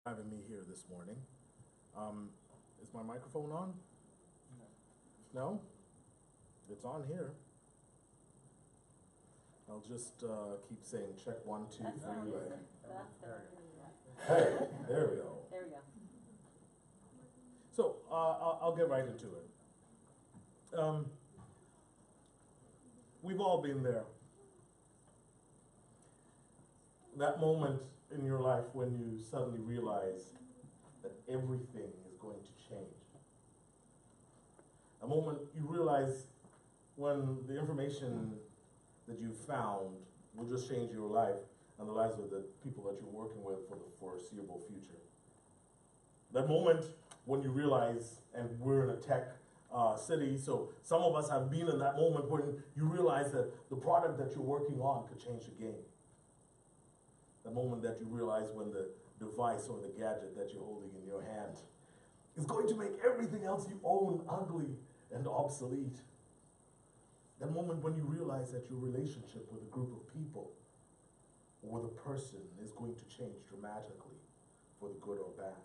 having me here this morning. Um, is my microphone on? No? It's on here. I'll just keep saying check one, two, three. Hey, there we go. There we go. So I'll get right into it. We've all been there. That moment in your life when you suddenly realize that everything is going to change. A moment you realize when the information that you found will just change your life and the lives of the people that you're working with for the foreseeable future. That moment when you realize, and we're in a tech city, so some of us have been in that moment when you realize that the product that you're working on could change the game. The moment that you realize when the device or the gadget that you're holding in your hand is going to make everything else you own ugly and obsolete. That moment when you realize that your relationship with a group of people or with a person is going to change dramatically for the good or bad.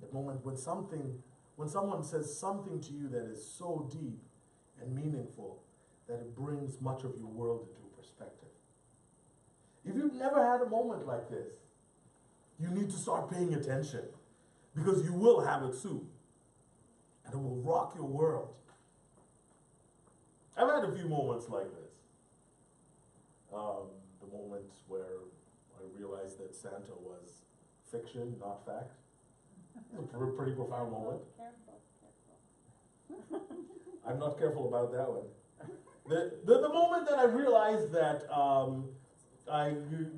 That moment when someone says something to you that is so deep and meaningful that it brings much of your world into perspective. If you've never had a moment like this, you need to start paying attention because you will have it soon and it will rock your world. I've had a few moments like this. The moment where I realized that Santa was fiction, not fact. It's a pretty profound moment. Careful. I'm not careful about that one. The moment that I realized that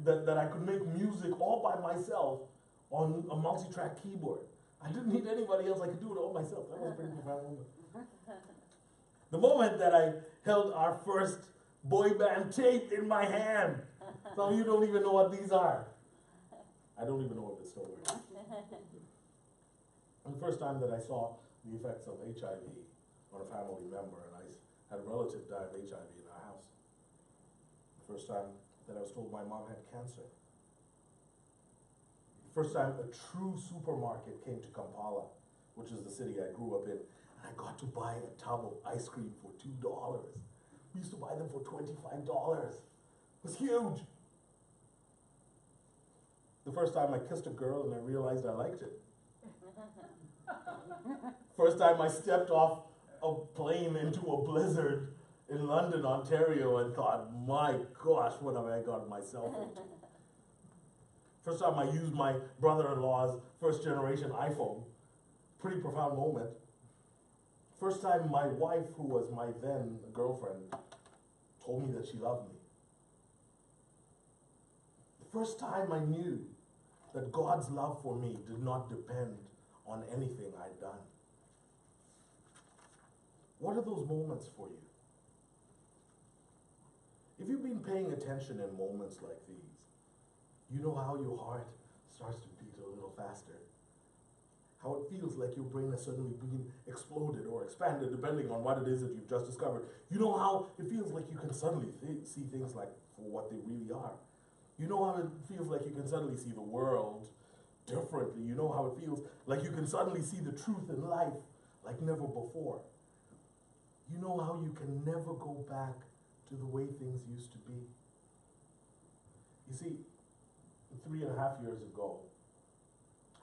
that I could make music all by myself on a multi-track keyboard. I didn't need anybody else, I could do it all myself. That was a pretty profound moment. The moment that I held our first boy band tape in my hand. Some of you don't even know what these are. I don't even know if it still works. And the first time that I saw the effects of HIV on a family member, and I had a relative die of HIV in our house. The first time that I was told my mom had cancer. The first time a true supermarket came to Kampala, which is the city I grew up in, and I got to buy a tub of ice cream for $2. We used to buy them for $25. It was huge. The first time I kissed a girl and I realized I liked it. First time I stepped off a plane into a blizzard in London, Ontario, and thought, my gosh, what have I got myself into? First time I used my brother-in-law's first generation iPhone. Pretty profound moment. First time my wife, who was my then girlfriend, told me that she loved me. The first time I knew that God's love for me did not depend on anything I'd done. What are those moments for you? If you've been paying attention in moments like these, you know how your heart starts to beat a little faster. How it feels like your brain has suddenly been exploded or expanded depending on what it is that you've just discovered. You know how it feels like you can suddenly see things like for what they really are. You know how it feels like you can suddenly see the world differently. You know how it feels like you can suddenly see the truth in life like never before. You know how you can never go back to the way things used to be. You see, 3.5 years ago,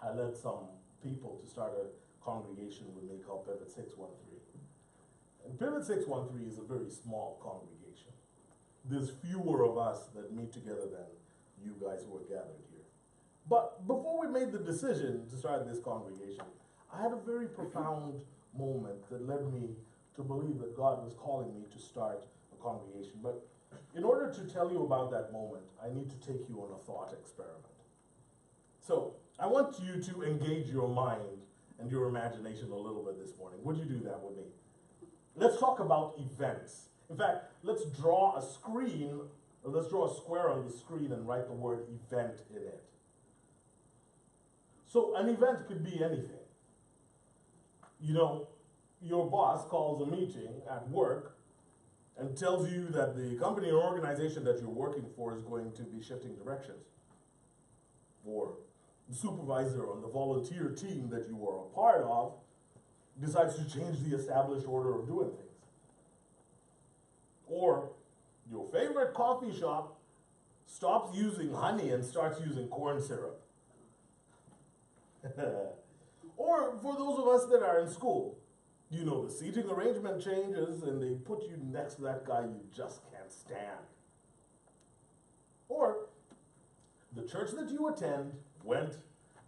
I led some people to start a congregation with me called Pivot 613. And Pivot 613 is a very small congregation. There's fewer of us that meet together than you guys who are gathered here. But before we made the decision to start this congregation, I had a very profound moment that led me to believe that God was calling me to start a congregation. But in order to tell you about that moment, I need to take you on a thought experiment. So I want you to engage your mind and your imagination a little bit this morning. Would you do that with me? Let's talk about events. In fact, let's draw a screen, or let's draw a square on the screen and write the word event in it. So an event could be anything. You know, your boss calls a meeting at work and tells you that the company or organization that you're working for is going to be shifting directions for The supervisor on the volunteer team that you are a part of decides to change the established order of doing things. Or your favorite coffee shop stops using honey and starts using corn syrup. Or for those of us that are in school, you know, the seating arrangement changes and they put you next to that guy you just can't stand. Or the church that you attend went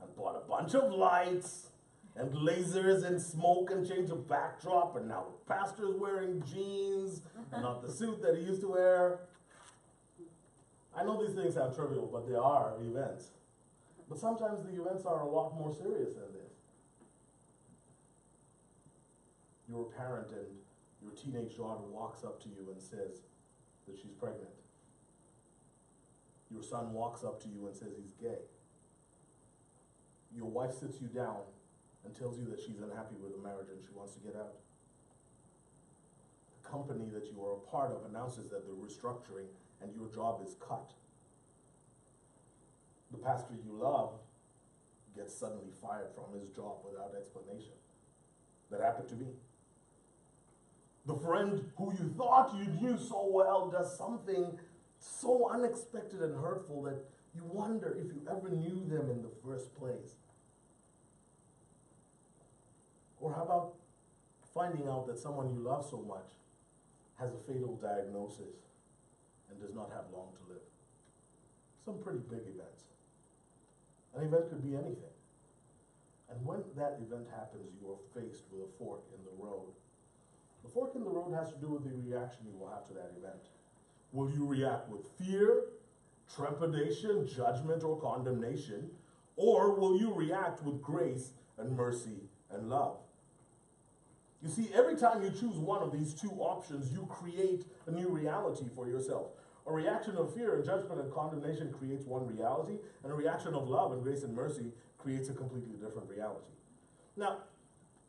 and bought a bunch of lights and lasers and smoke and changed the backdrop, and now the pastor's wearing jeans and not the suit that he used to wear. I know these things sound trivial, but they are events. But sometimes the events are a lot more serious than this. You're a parent and your teenage daughter walks up to you and says that she's pregnant. Your son walks up to you and says he's gay. Your wife sits you down and tells you that she's unhappy with the marriage and she wants to get out. The company that you are a part of announces that they're restructuring and your job is cut. The pastor you love gets suddenly fired from his job without explanation. That happened to me. The friend who you thought you knew so well does something so unexpected and hurtful that you wonder if you ever knew them in the first place. Or how about finding out that someone you love so much has a fatal diagnosis and does not have long to live? Some pretty big events. An event could be anything. And when that event happens, you are faced with a fork in the road. The fork in the road has to do with the reaction you will have to that event. Will you react with fear, trepidation, judgment, or condemnation? Or will you react with grace and mercy and love? You see, every time you choose one of these two options, you create a new reality for yourself. A reaction of fear and judgment and condemnation creates one reality, and a reaction of love and grace and mercy creates a completely different reality. Now,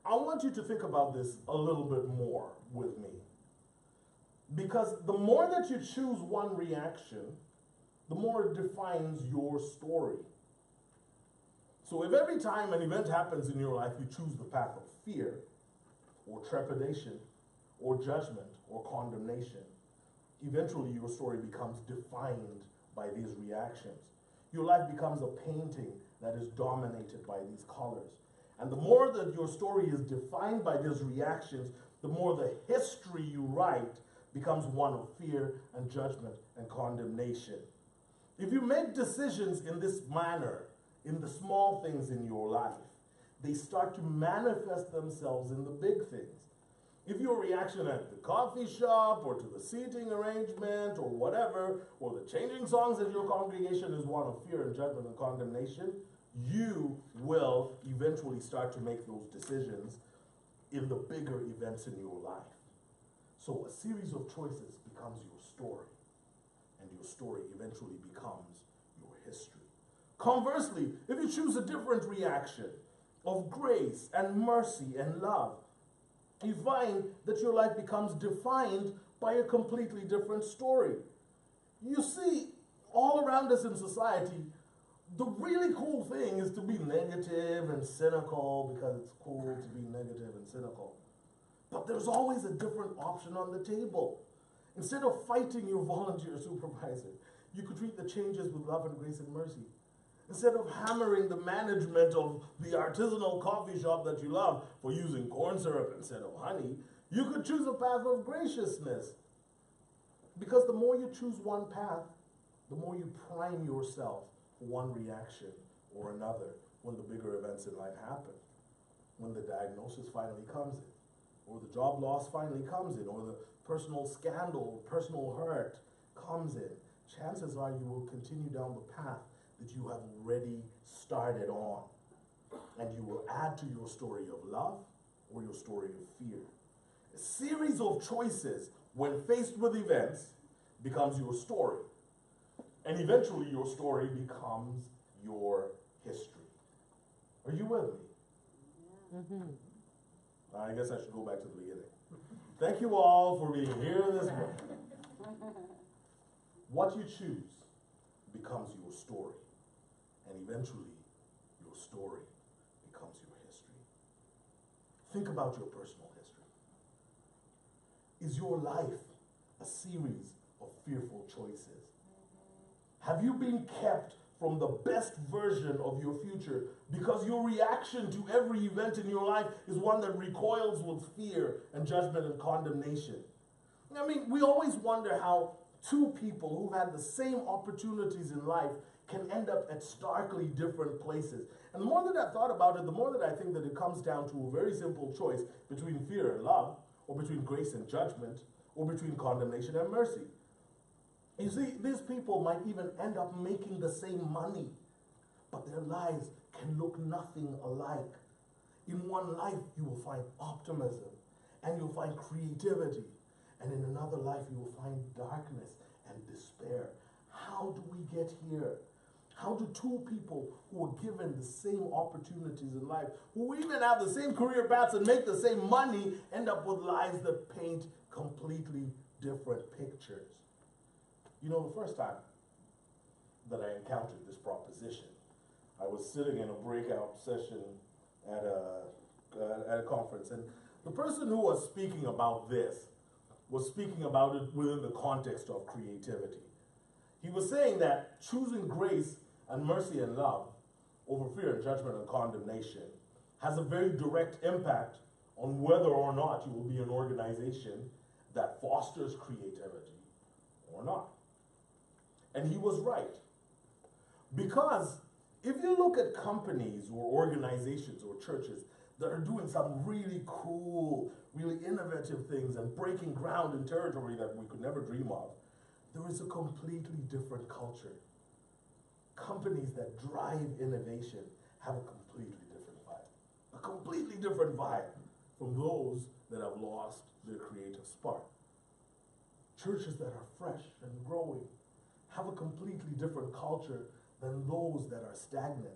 I want you to think about this a little bit more with me. Because the more that you choose one reaction, the more it defines your story. So if every time an event happens in your life, you choose the path of fear, or trepidation, or judgment, or condemnation, eventually your story becomes defined by these reactions. Your life becomes a painting that is dominated by these colors. And the more that your story is defined by these reactions, the more the history you write becomes one of fear and judgment and condemnation. If you make decisions in this manner, in the small things in your life, they start to manifest themselves in the big things. If your reaction at the coffee shop or to the seating arrangement or whatever, or the changing songs at your congregation is one of fear and judgment and condemnation, you will eventually start to make those decisions in the bigger events in your life. So a series of choices becomes your story, and your story eventually becomes your history. Conversely, if you choose a different reaction of grace and mercy and love, you find that your life becomes defined by a completely different story. You see, all around us in society, the really cool thing is to be negative and cynical because it's cool to be negative and cynical. But there's always a different option on the table. Instead of fighting your volunteer supervisor, you could treat the changes with love and grace and mercy. Instead of hammering the management of the artisanal coffee shop that you love for using corn syrup instead of honey, you could choose a path of graciousness. Because the more you choose one path, the more you prime yourself for one reaction or another when the bigger events in life happen. When the diagnosis finally comes in, or the job loss finally comes in, or the personal scandal, personal hurt comes in, chances are you will continue down the path that you have already started on. And you will add to your story of love or your story of fear. A series of choices, when faced with events, becomes your story. And eventually your story becomes your history. Are you with me? Mm-hmm. I guess I should go back to the beginning. Thank you all for being here this morning. What you choose becomes your story. And eventually, your story becomes your history. Think about your personal history. Is your life a series of fearful choices? Have you been kept from the best version of your future because your reaction to every event in your life is one that recoils with fear and judgment and condemnation? I mean, we always wonder how two people who've had the same opportunities in life can end up at starkly different places. And the more that I've thought about it, the more that I think that it comes down to a very simple choice between fear and love, or between grace and judgment, or between condemnation and mercy. You see, these people might even end up making the same money, but their lives can look nothing alike. In one life, you will find optimism, and you'll find creativity, and in another life, you will find darkness and despair. How do we get here? How do two people who are given the same opportunities in life, who even have the same career paths and make the same money, end up with lives that paint completely different pictures? You know, the first time that I encountered this proposition, I was sitting in a breakout session at a conference, and the person who was speaking about this was speaking about it within the context of creativity. He was saying that choosing grace and mercy and love over fear and judgment and condemnation has a very direct impact on whether or not you will be an organization that fosters creativity or not. And he was right. Because if you look at companies or organizations or churches that are doing some really cool, really innovative things and breaking ground in territory that we could never dream of, there is a completely different culture. Companies that drive innovation have a completely different vibe. A completely different vibe from those that have lost their creative spark. Churches that are fresh and growing have a completely different culture than those that are stagnant.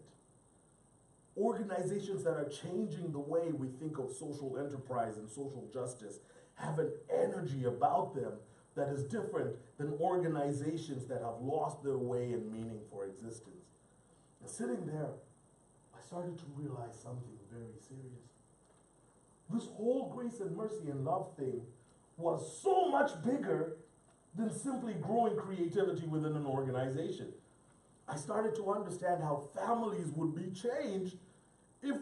Organizations that are changing the way we think of social enterprise and social justice have an energy about them that is different than organizations that have lost their way and meaning for existence. And sitting there, I started to realize something very serious. This whole grace and mercy and love thing was so much bigger than simply growing creativity within an organization. I started to understand how families would be changed if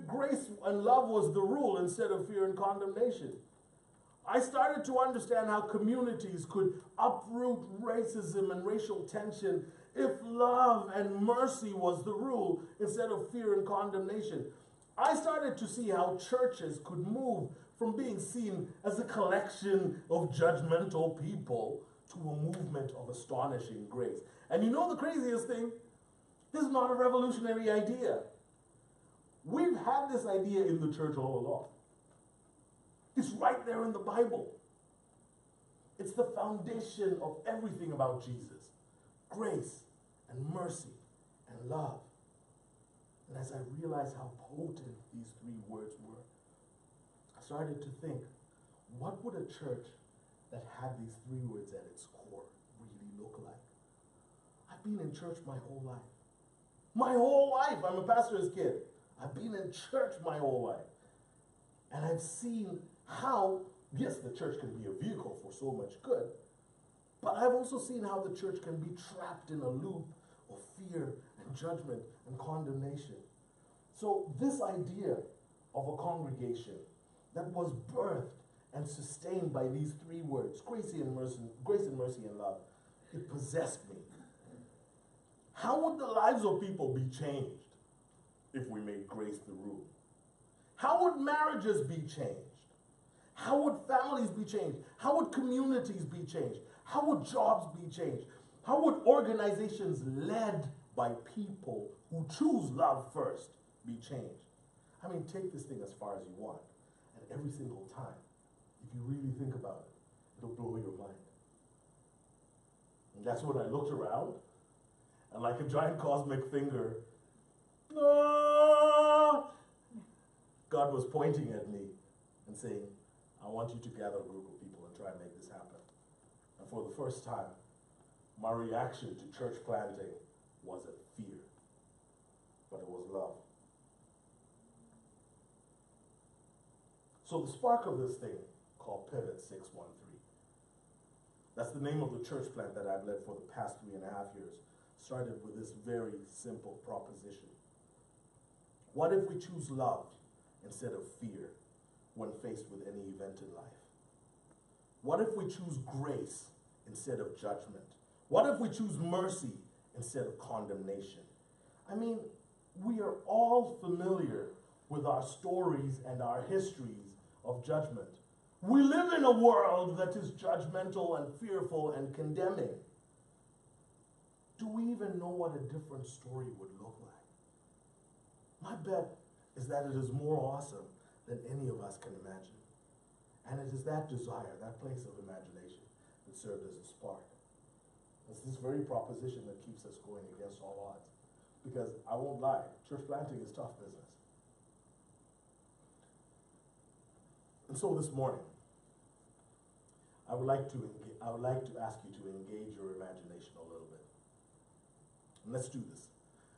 grace and love was the rule instead of fear and condemnation. I started to understand how communities could uproot racism and racial tension if love and mercy was the rule instead of fear and condemnation. I started to see how churches could move from being seen as a collection of judgmental people to a movement of astonishing grace. And you know the craziest thing? This is not a revolutionary idea. We've had this idea in the church all along. It's right there in the Bible. It's the foundation of everything about Jesus. Grace and mercy and love. And as I realized how potent these three words were, I started to think, what would a church that had these three words at its core really look like? I've been in church my whole life. My whole life. I'm a pastor's kid. I've been in church my whole life. And I've seen how, yes, the church can be a vehicle for so much good, but I've also seen how the church can be trapped in a loop of fear and judgment and condemnation. So this idea of a congregation that was birthed and sustained by these three words, grace and mercy and love, it possessed me. How would the lives of people be changed if we made grace the rule? How would marriages be changed? How would families be changed? How would communities be changed? How would jobs be changed? How would organizations led by people who choose love first be changed? I mean, take this thing as far as you want. And every single time, if you really think about it, it'll blow your mind. And that's when I looked around, and like a giant cosmic finger, no! God was pointing at me and saying, I want you to gather a group of people and try and make this happen. And for the first time, my reaction to church planting wasn't fear, but it was love. So the spark of this thing, called Pivot 613, that's the name of the church plant that I've led for the past 3.5 years, started with this very simple proposition. What if we choose love instead of fear when faced with any event in life? What if we choose grace instead of judgment? What if we choose mercy instead of condemnation? I mean, we are all familiar with our stories and our histories of judgment. We live in a world that is judgmental and fearful and condemning. Do we even know what a different story would look like? My bet is that it is more awesome than any of us can imagine. And it is that desire, that place of imagination, that served as a spark. It's this very proposition that keeps us going against all odds. Because I won't lie, church planting is tough business. And so this morning, I would like to ask you to engage your imagination a little bit. And let's do this.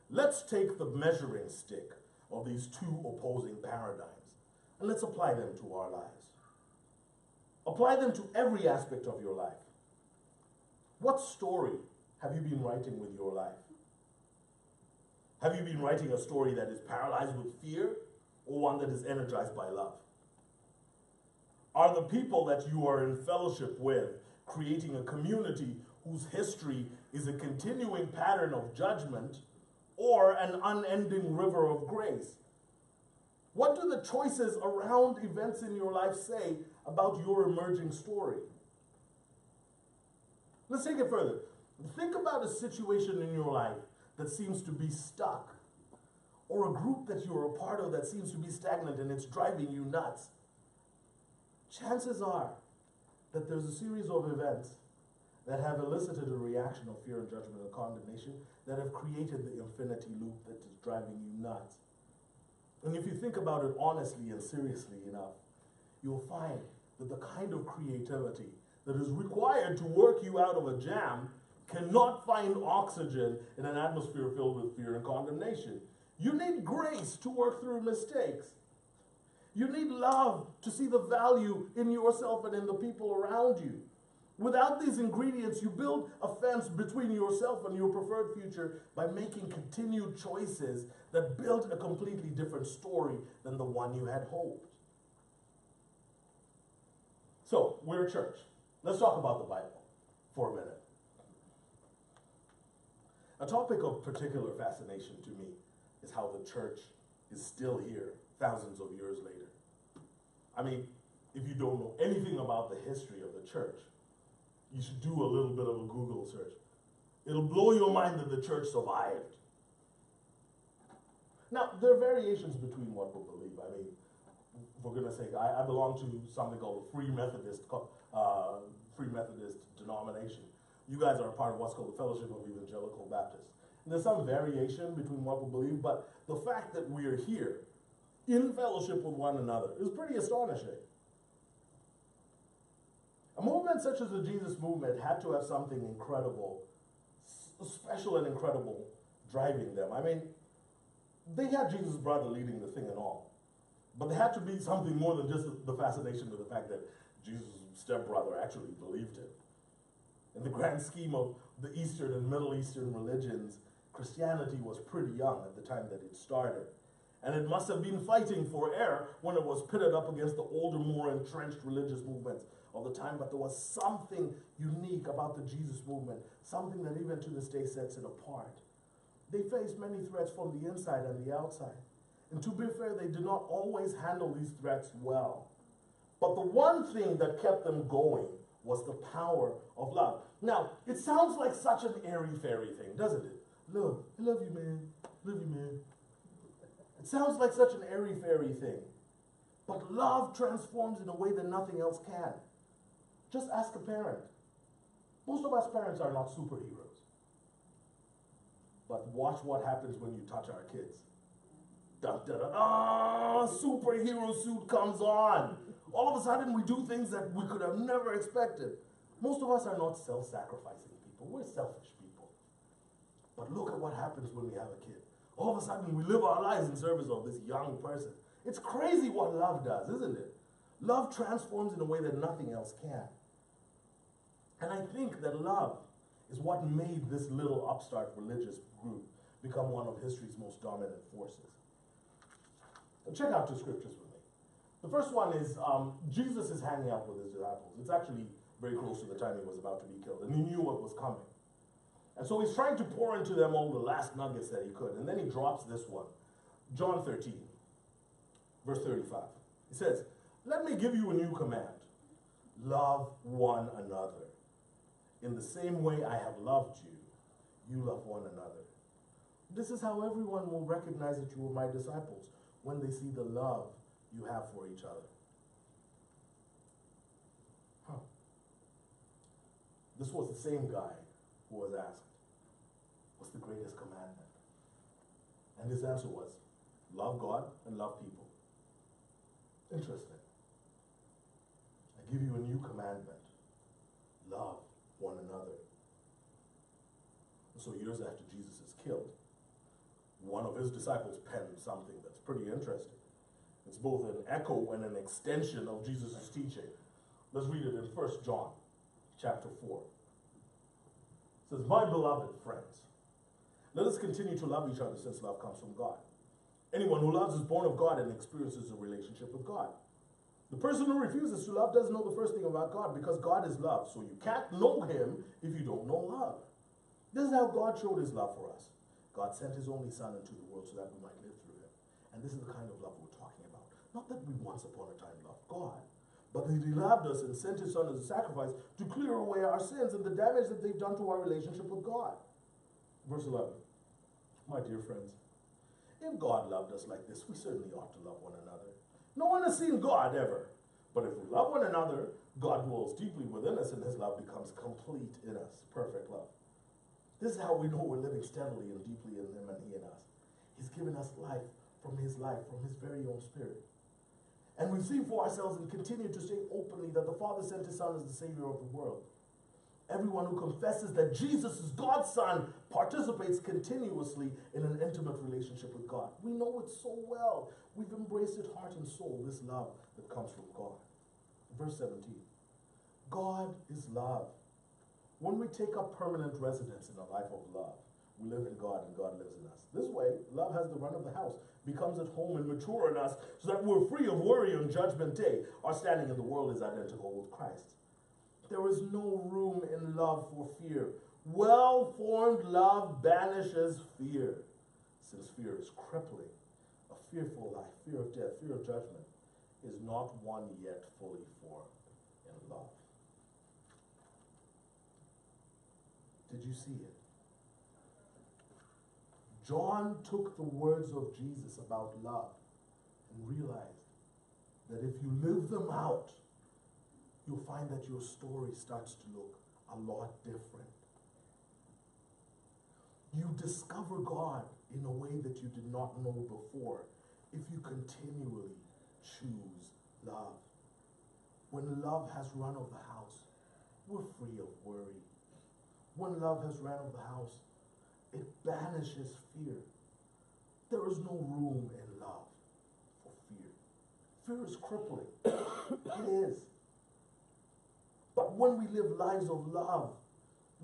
Let's take the measuring stick of these two opposing paradigms and let's apply them to our lives. Apply them to every aspect of your life. What story have you been writing with your life? Have you been writing a story that is paralyzed with fear or one that is energized by love? Are the people that you are in fellowship with creating a community whose history is a continuing pattern of judgment or an unending river of grace? What do the choices around events in your life say about your emerging story? Let's take it further. Think about a situation in your life that seems to be stuck, or a group that you're a part of that seems to be stagnant and it's driving you nuts. Chances are that there's a series of events that have elicited a reaction of fear and judgment and condemnation that have created the infinity loop that is driving you nuts. And if you think about it honestly and seriously enough, you'll find that the kind of creativity that is required to work you out of a jam cannot find oxygen in an atmosphere filled with fear and condemnation. You need grace to work through mistakes. You need love to see the value in yourself and in the people around you. Without these ingredients, you build a fence between yourself and your preferred future by making continued choices that build a completely different story than the one you had hoped. So, we're a church. Let's talk about the Bible for a minute. A topic of particular fascination to me is how the church is still here thousands of years later. I mean, if you don't know anything about the history of the church, you should do a little bit of a Google search. It'll blow your mind that the church survived. Now, there are variations between what we believe. I mean, for goodness sake, I belong to something called the Free Methodist denomination. You guys are a part of what's called the Fellowship of Evangelical Baptists. And there's some variation between what we believe, but the fact that we are here in fellowship with one another is pretty astonishing. A movement such as the Jesus movement had to have something incredible, special and incredible driving them. I mean, they had Jesus' brother leading the thing and all, but there had to be something more than just the fascination with the fact that Jesus' stepbrother actually believed it. In the grand scheme of the Eastern and Middle Eastern religions, Christianity was pretty young at the time that it started. And it must have been fighting for air when it was pitted up against the older, more entrenched religious movements of the time. But there was something unique about the Jesus movement, something that even to this day sets it apart. They faced many threats from the inside and the outside. And to be fair, they did not always handle these threats well. But the one thing that kept them going was the power of love. Now, it sounds like such an airy-fairy thing, doesn't it? Love, I love you, man. Love you, man. It sounds like such an airy-fairy thing. But love transforms in a way that nothing else can. Just ask a parent. Most of us parents are not superheroes. But watch what happens when you touch our kids. Dun, dun, dun, superhero suit comes on. All of a sudden we do things that we could have never expected. Most of us are not self-sacrificing people. We're selfish people. But look at what happens when we have a kid. All of a sudden, we live our lives in service of this young person. It's crazy what love does, isn't it? Love transforms in a way that nothing else can. And I think that love is what made this little upstart religious group become one of history's most dominant forces. Now check out two scriptures with me. The first one is Jesus is hanging out with his disciples. It's actually very close to the time he was about to be killed, and he knew what was coming. And so he's trying to pour into them all the last nuggets that he could, and then he drops this one. John 13, verse 35. He says, "Let me give you a new command. Love one another. In the same way I have loved you, you love one another. This is how everyone will recognize that you are my disciples, when they see the love you have for each other." Huh. This was the same guy who was asked, "What's the greatest commandment?" And his answer was, "Love God and love people." Interesting. I give you a new commandment. Love one another. So years after Jesus is killed, one of his disciples penned something that's pretty interesting. It's both an echo and an extension of Jesus' teaching. Let's read it in 1 John chapter 4. It says, "My beloved friends, let us continue to love each other, since love comes from God. Anyone who loves is born of God and experiences a relationship with God. The person who refuses to love doesn't know the first thing about God, because God is love. So you can't know him if you don't know love. This is how God showed his love for us. God sent his only Son into the world so that we might live through him. And this is the kind of love we're talking about. Not that we once upon a time loved God, but that he loved us and sent his Son as a sacrifice to clear away our sins and the damage that they've done to our relationship with God." Verse 11. "My dear friends, if God loved us like this, we certainly ought to love one another. No one has seen God ever. But if we love one another, God dwells deeply within us, and his love becomes complete in us." Perfect love. This is how we know we're living steadily and deeply in him and he in us. He's given us life, from his very own Spirit. And we see for ourselves and continue to say openly that the Father sent his Son as the Savior of the world. Everyone who confesses that Jesus is God's Son participates continuously in an intimate relationship with God. We know it so well. We've embraced it heart and soul, this love that comes from God. Verse 17. "God is love. When we take up permanent residence in a life of love, we live in God and God lives in us. This way, love has the run of the house, becomes at home and mature in us, so that we're free of worry on Judgment Day. Our standing in the world is identical with Christ. There is no room in love for fear. Well-formed love banishes fear, since fear is crippling. A fearful life, fear of death, fear of judgment, is not one yet fully formed in love." Did you see it? John took the words of Jesus about love and realized that if you live them out, you'll find that your story starts to look a lot different. You discover God in a way that you did not know before if you continually choose love. When love has run of the house, we're free of worry. When love has run of the house, it banishes fear. There is no room in love for fear. Fear is crippling. It is. But when we live lives of love,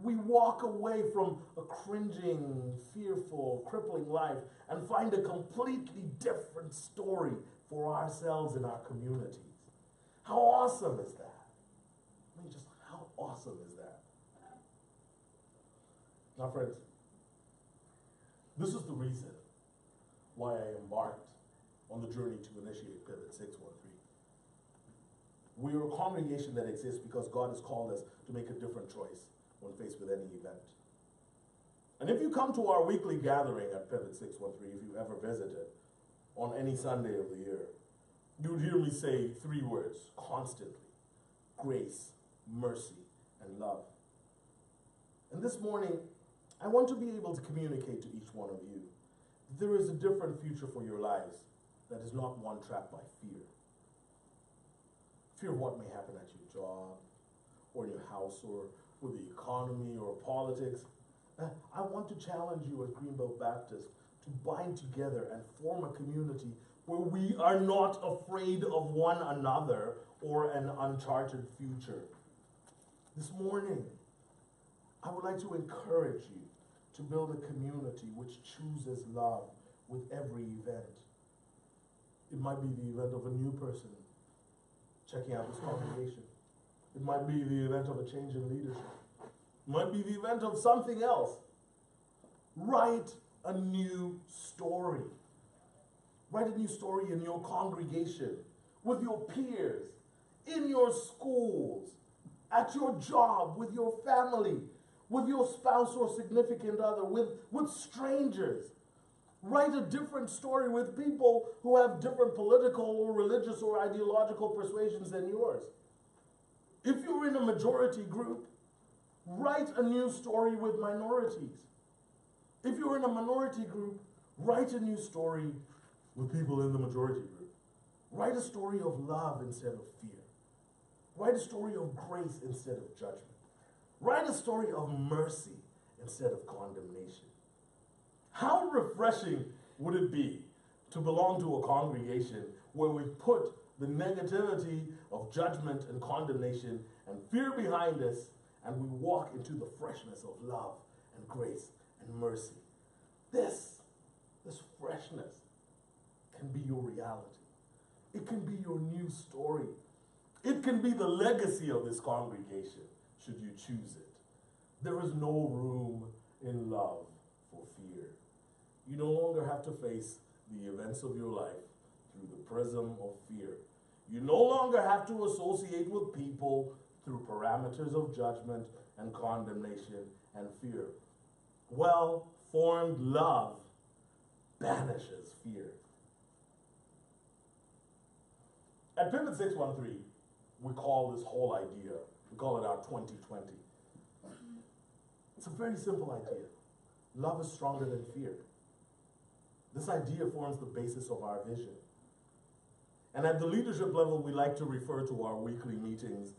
we walk away from a cringing, fearful, crippling life and find a completely different story for ourselves and our communities. How awesome is that? I mean, just how awesome is that? Now, friends, this is the reason why I embarked on the journey to initiate Pivot 613. We are a congregation that exists because God has called us to make a different choice when faced with any event. And if you come to our weekly gathering at Pivot 613, if you ever visited on any Sunday of the year, you would hear me say three words constantly: grace, mercy, and love. And this morning, I want to be able to communicate to each one of you that there is a different future for your lives that is not one trapped by fear. Fear of what may happen at your job, or in your house, or with the economy, or politics. I want to challenge you as Greenbelt Baptist to bind together and form a community where we are not afraid of one another or an uncharted future. This morning, I would like to encourage you to build a community which chooses love with every event. It might be the event of a new person checking out this congregation. It might be the event of a change in leadership. It might be the event of something else. Write a new story. Write a new story in your congregation, with your peers, in your schools, at your job, with your family, with your spouse or significant other, with strangers. Write a different story with people who have different political or religious or ideological persuasions than yours. If you're in a majority group, write a new story with minorities. If you're in a minority group, write a new story with people in the majority group. Write a story of love instead of fear. Write a story of grace instead of judgment. Write a story of mercy instead of condemnation. How refreshing would it be to belong to a congregation where we put the negativity of judgment and condemnation and fear behind us, and we walk into the freshness of love and grace and mercy. This freshness can be your reality. It can be your new story. It can be the legacy of this congregation, should you choose it. There is no room in love for fear. You no longer have to face the events of your life through the prism of fear. You no longer have to associate with people through parameters of judgment and condemnation and fear. Well-formed love banishes fear. At Pivot 613, we call this whole idea, we call it our 2020. It's a very simple idea. Love is stronger than fear. This idea forms the basis of our vision. And at the leadership level, we like to refer to our weekly meetings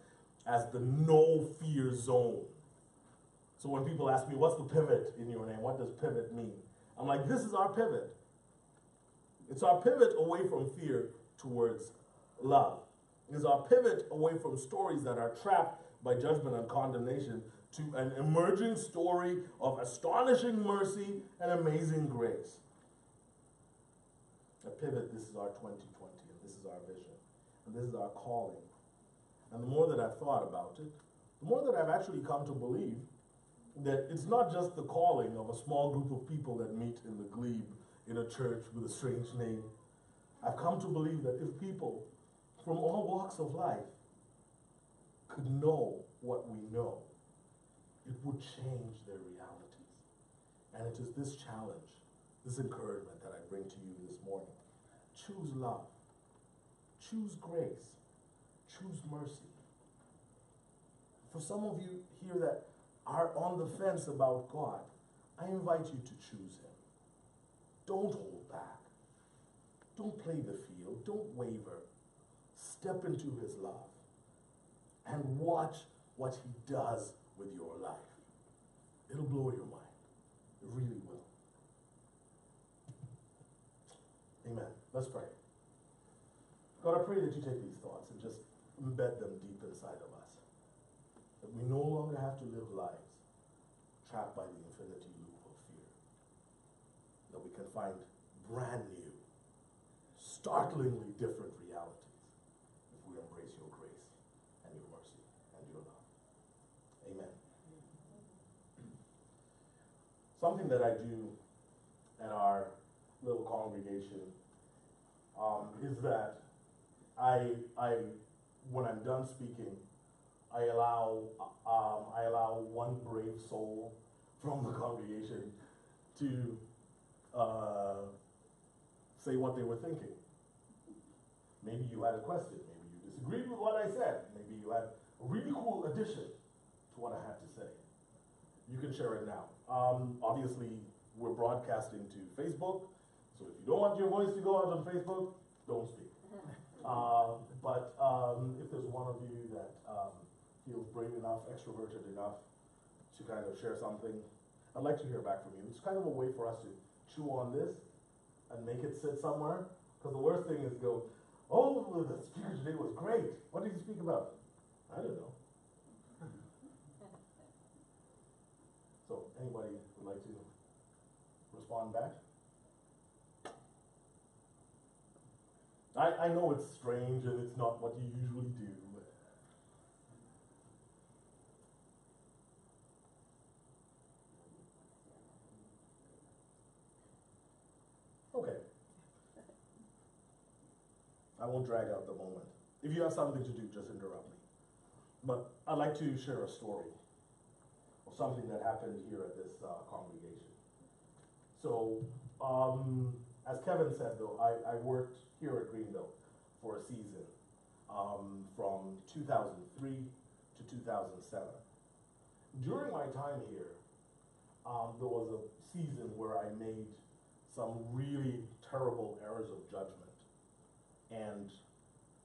as the no fear zone. So when people ask me, what's the pivot in your name? What does pivot mean? I'm like, this is our pivot. It's our pivot away from fear towards love. It is our pivot away from stories that are trapped by judgment and condemnation to an emerging story of astonishing mercy and amazing grace. A pivot, this is our 2020, and this is our vision, and this is our calling. And the more that I've thought about it, the more that I've actually come to believe that it's not just the calling of a small group of people that meet in the glebe in a church with a strange name. I've come to believe that if people from all walks of life could know what we know, it would change their realities. And it is this challenge, this encouragement that I bring to you this morning. Choose love. Choose grace. Choose mercy. For some of you here that are on the fence about God, I invite you to choose Him. Don't hold back. Don't play the field. Don't waver. Step into His love and watch what He does with your life. It'll blow your mind. It really will. Amen. Let's pray. God, I pray that you take these thoughts and just embed them deep inside of us. That we no longer have to live lives trapped by the infinity loop of fear. That we can find brand new, startlingly different realities if we embrace your grace and your mercy and your love. Amen. Something that I do at our little congregation is that when I'm done speaking, I allow one brave soul from the congregation to say what they were thinking. Maybe you had a question, maybe you disagreed with what I said, maybe you had a really cool addition to what I had to say. You can share it now. Obviously, we're broadcasting to Facebook, so if you don't want your voice to go out on Facebook, don't speak. But if there's one of you that feels brave enough, extroverted enough to kind of share something, I'd like to hear back from you. It's kind of a way for us to chew on this and make it sit somewhere. Because the worst thing is go, oh, the speaker today was great. What did you speak about? I don't know. So anybody would like to respond back? I know it's strange and it's not what you usually do. Okay. I won't drag out the moment. If you have something to do, just interrupt me. But I'd like to share a story of something that happened here at this congregation. So, as Kevin said though, I worked here at Greenbelt for a season from 2003 to 2007. During my time here, there was a season where I made some really terrible errors of judgment. And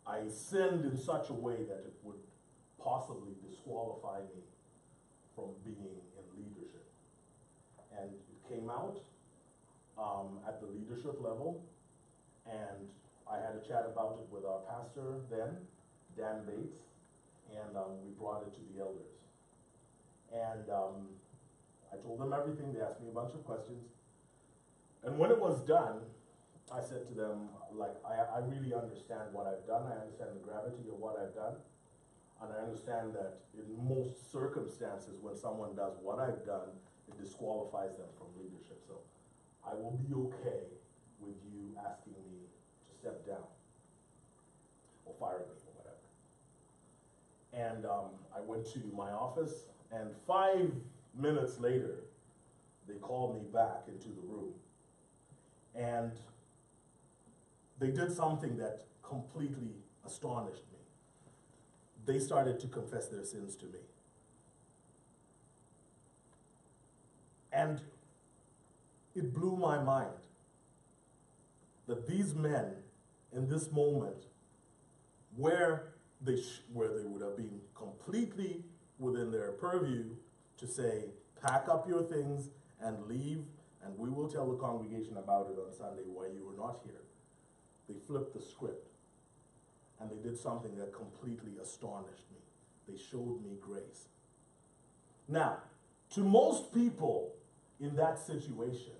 I sinned in such a way that it would possibly disqualify me from being in leadership. And it came out at the leadership level, and I had a chat about it with our pastor then, Dan Bates, and we brought it to the elders. And I told them everything. They asked me a bunch of questions. And when it was done, I said to them, like, I really understand what I've done. I understand the gravity of what I've done. And I understand that in most circumstances, when someone does what I've done, it disqualifies them from leadership. So I will be okay with you asking me to step down or firing me or whatever. And I went to my office, and 5 minutes later, they called me back into the room. And they did something that completely astonished me. They started to confess their sins to me. And it blew my mind that these men, in this moment, where they would have been completely within their purview to say, pack up your things and leave, and we will tell the congregation about it on Sunday why you were not here. They flipped the script, and they did something that completely astonished me. They showed me grace. Now, to most people in that situation,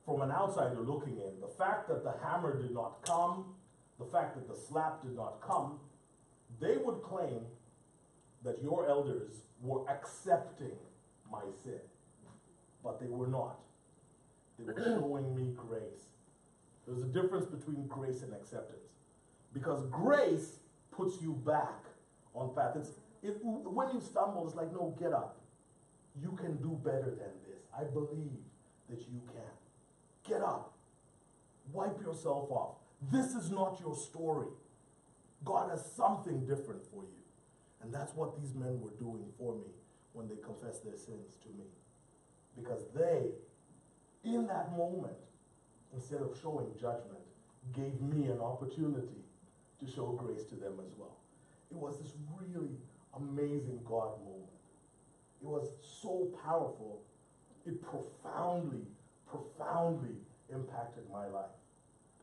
from an outsider looking in, the fact that the hammer did not come, the fact that the slap did not come, they would claim that your elders were accepting my sin. But they were not. They were showing me grace. There's a difference between grace and acceptance. Because grace puts you back on path. When you stumble, it's like, no, get up. You can do better than this. I believe that you can. Get up. Wipe yourself off. This is not your story. God has something different for you. And that's what these men were doing for me when they confessed their sins to me. Because they, in that moment, instead of showing judgment, gave me an opportunity to show grace to them as well. It was this really amazing God moment. It was so powerful, it profoundly impacted my life,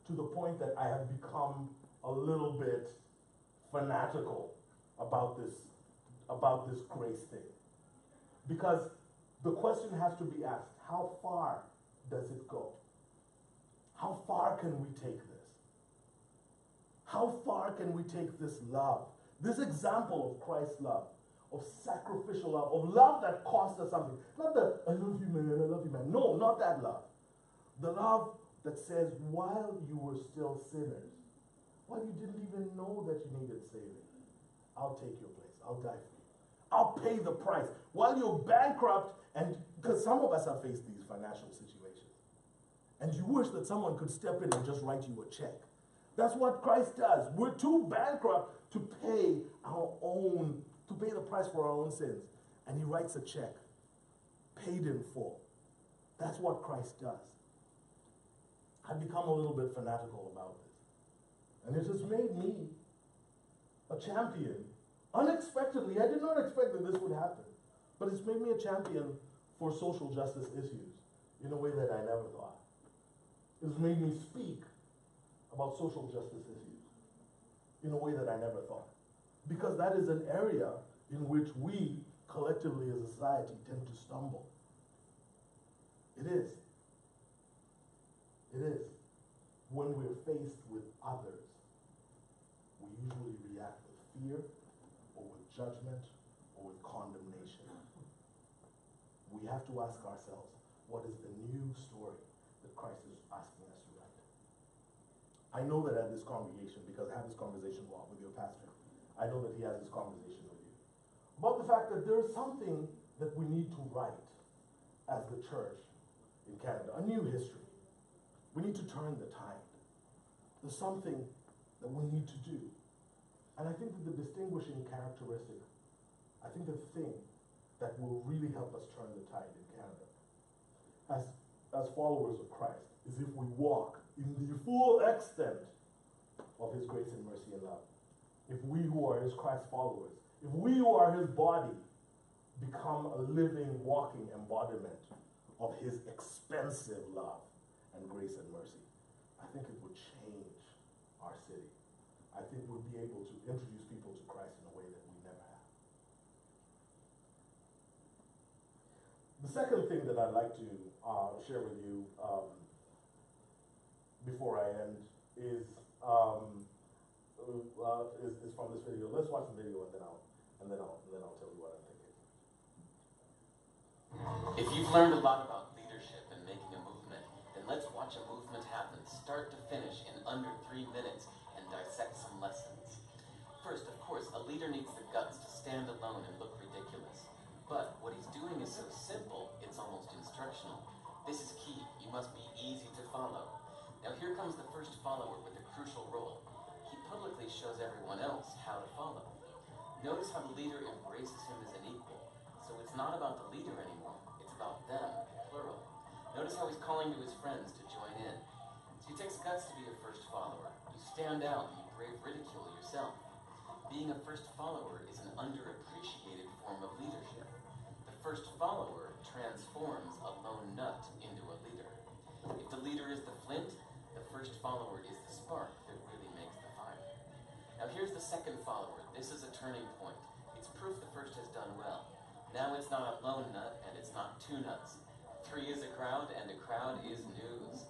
to the point that I have become a little bit fanatical about this grace thing. Because the question has to be asked, how far does it go? How far can we take this? How far can we take this love? This example of Christ's love, of sacrificial love, of love that cost us something. Not the, I love you, man, I love you, man. No, not that love. The love that says, while you were still sinners, while you didn't even know that you needed saving, I'll take your place. I'll die for you. I'll pay the price. While you're bankrupt, and because some of us have faced these financial situations, and you wish that someone could step in and just write you a check. That's what Christ does. We're too bankrupt to pay the price for our own sins. And he writes a check, paid in full. That's what Christ does. I've become a little bit fanatical about this. And it has made me a champion. Unexpectedly, I did not expect that this would happen. But it's made me a champion for social justice issues. in a way that I never thought. It's made me speak about social justice issues in a way that I never thought. Because that is an area in which we, collectively as a society, tend to stumble. It is. It is. When we're faced with others, we usually react with fear, or with judgment, or with condemnation. We have to ask ourselves, what is the new story that Christ is asking us to write? I know that at this congregation, because I have this conversation a lot with your pastor, I know that he has this conversation with you, about the fact that there is something that we need to write as the church in Canada, a new history. We need to turn the tide. There's something that we need to do. And I think that the distinguishing characteristic, I think the thing that will really help us turn the tide in Canada as followers of Christ is if we walk in the full extent of his grace and mercy and love. If we who are his Christ followers, if we who are his body become a living, walking embodiment of his expensive love and grace and mercy, I think it would change our city. I think we'll be able to introduce people to Christ in a way that we never have. The second thing that I'd like to share with you before I end is from this video. Let's watch the video and then I'll tell you what I'm thinking. If you've learned a lot about leadership and making a movement, then let's watch a movement happen, start to finish, in under 3 minutes, and dissect some lessons. First, of course, a leader needs the guts to stand alone and look ridiculous. But what he's doing is so simple, it's almost instructional. This is key. You must be easy to follow. Now here comes the first follower with a crucial role. He publicly shows everyone else how to follow. Notice how the leader embraces him as an equal. So it's not about the leader anymore, it's about them, plural. Notice how he's calling to his friends to join in. So it takes guts to be a first follower. You stand out and you brave ridicule yourself. Being a first follower is an underappreciated form of leadership. The first follower transforms a lone nut into a leader. If the leader is the flint, the first follower is the spark that really makes the fire. Now here's the second follower. This is a turning point. It's proof the first has done well. Now it's not a lone nut and it's not two nuts. 3 is a crowd and a crowd is news.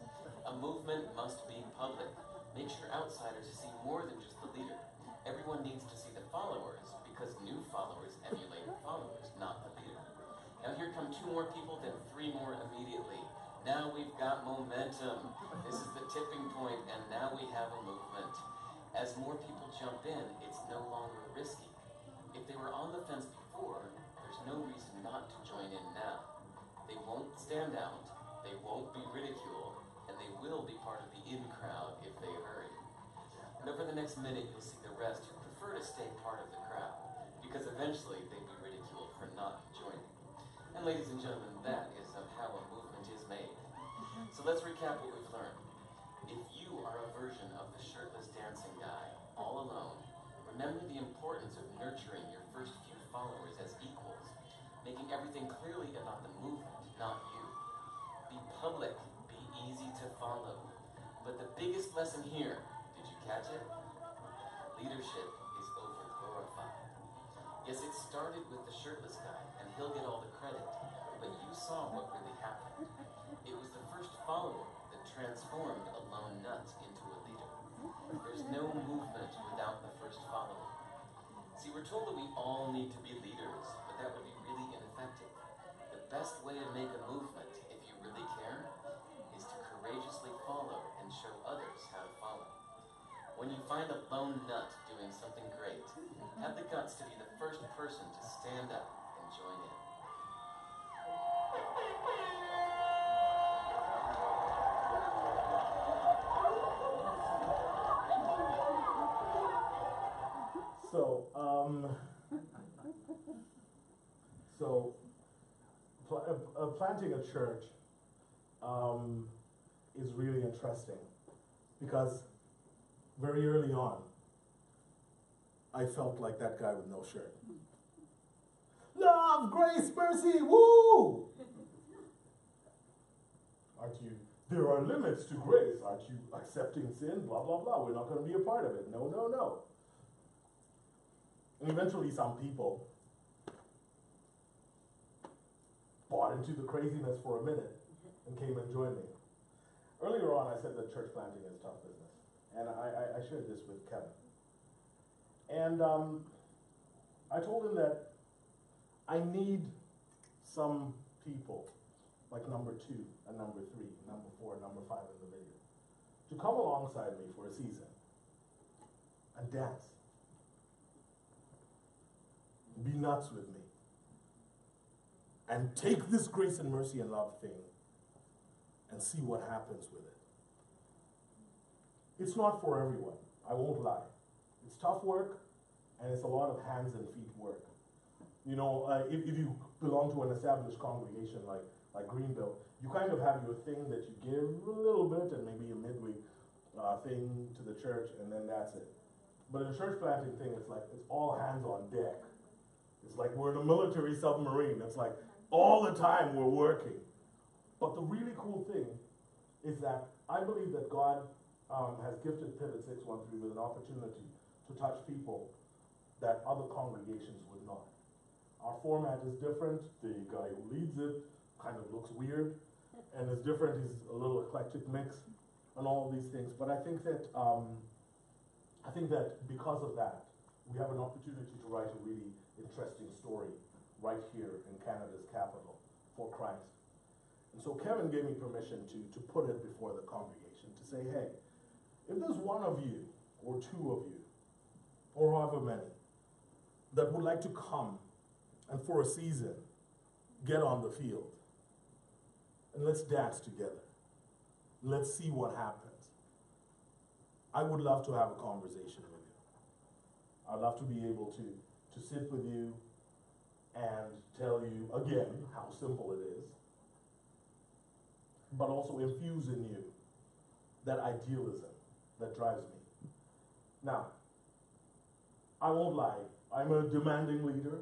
A movement must be public. Make sure outsiders see more than just the leader. Everyone needs to see the followers because new followers emulate followers, not the leader. Now here come 2 more people, then 3 more immediately. Now we've got momentum. This is the tipping point, and now we have a movement. As more people jump in, it's no longer risky. If they were on the fence before, there's no reason not to join in now. They won't stand out, they won't be ridiculed, and they will be part of the in crowd if they hurry. And over the next minute, you'll see the rest who prefer to stay part of the crowd, because eventually they'd be ridiculed for not joining. And ladies and gentlemen, that is how a movement is made. So let's recap what we've learned. If you are a version of the shirtless dancing guy, all alone, remember the importance of nurturing your first few followers as equals, making everything clearly about the movement, not you. Be public, be easy to follow. But the biggest lesson here, did you catch it? Leadership is over-glorified. Yes, it started with the shirtless guy, and he'll get all the credit, but you saw what really happened. It was the first follower that transformed a lone nut into a leader. There's no movement without the first follower. See, we're told that we all need to be leaders, but that would be really ineffective. The best way to make a movement, if you really care, is to courageously follow and show others how to follow. When you find a lone nut doing something great, have the guts to be the first person to stand up and join in. Planting a church is really interesting because very early on, I felt like that guy with no shirt. Love, grace, mercy, woo! Aren't you, there are limits to grace. Aren't you accepting sin? Blah, blah, blah. We're not going to be a part of it. No, no, no. And eventually some people bought into the craziness for a minute and came and joined me. Earlier on, I said that church planting is tough business. And I shared this with Kevin. And I told him that I need some people, like number 2 and number 3, number 4, number 5 in the video, to come alongside me for a season and dance. Be nuts with me. And take this grace and mercy and love thing and see what happens with it. It's not for everyone, I won't lie. It's tough work, and it's a lot of hands and feet work. You know, if you belong to an established congregation like Greenbelt, you kind of have your thing that you give a little bit and maybe a midweek thing to the church, and then that's it. But a church planting thing, it's like, it's all hands on deck. It's like we're in a military submarine. It's like all the time we're working. But the really cool thing is that I believe that God has gifted Pivot 613 with an opportunity to touch people that other congregations would not. Our format is different. The guy who leads it kind of looks weird and is different. He's a little eclectic mix and all of these things. But I think that because of that, we have an opportunity to write a really interesting story right here in Canada's capital for Christ. And so Kevin gave me permission to put it before the congregation to say, hey, if there's one of you or 2 of you or however many that would like to come and for a season get on the field and let's dance together. Let's see what happens. I would love to have a conversation with you. I'd love to be able to sit with you and tell you again how simple it is, but also infuse in you that idealism that drives me. Now, I won't lie, I'm a demanding leader.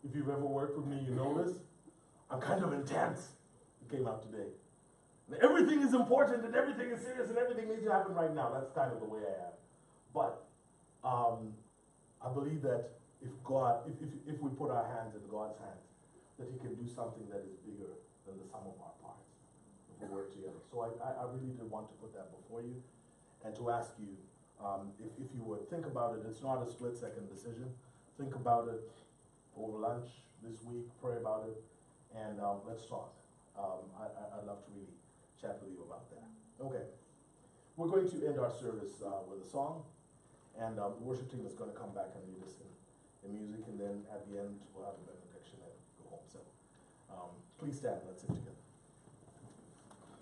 If you've ever worked with me, you know this. I'm kind of intense. It came out today. Everything is important and everything is serious and everything needs to happen right now. That's kind of the way I am. But I believe that if we put our hands in God's hands, that He can do something that is bigger than the sum of our parts if we work together. So I really did want to put that before you and to ask you if you would think about it. It's not a split-second decision. Think about it over lunch this week, pray about it, and let's talk. I'd love to really chat with you about that. Okay. We're going to end our service with a song, and the worship team is going to come back and lead us in music, and then at the end we'll have a benediction and go home. So please stand, let's sing together.